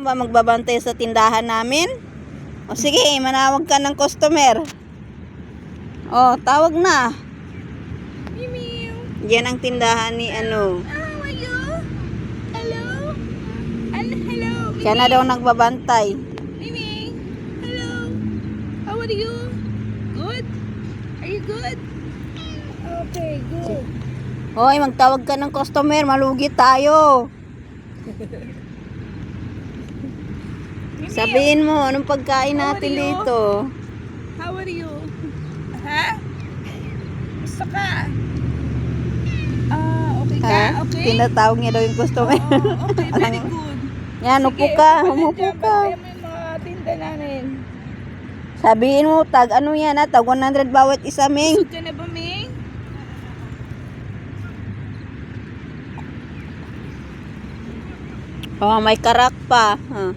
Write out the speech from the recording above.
ba magbabantay sa tindahan namin? O sige, manawag ka ng customer. O, tawag na. Yan ang tindahan ni ano. How are you? Hello? Hello? Siya na daw nagbabantay. Mimi? Hello? How are you? Good? Are you good? Okay, good. Hoy, magtawag ka ng customer, malugi tayo. Sabihin mo, anong pagkain natin dito? How are you? Ha? Gusto ka? Okay ka? Ha? Okay? Tinatawag niya daw yung customer. Oo, okay, very good. Yan, upo ka, umupo ka. Kaya may mga tinda namin. Sabihin mo, tag ano yan ha, tag 100 bawat isa, Ming. Busog ka na ba, Ming? Oh, may karak pa. Huh.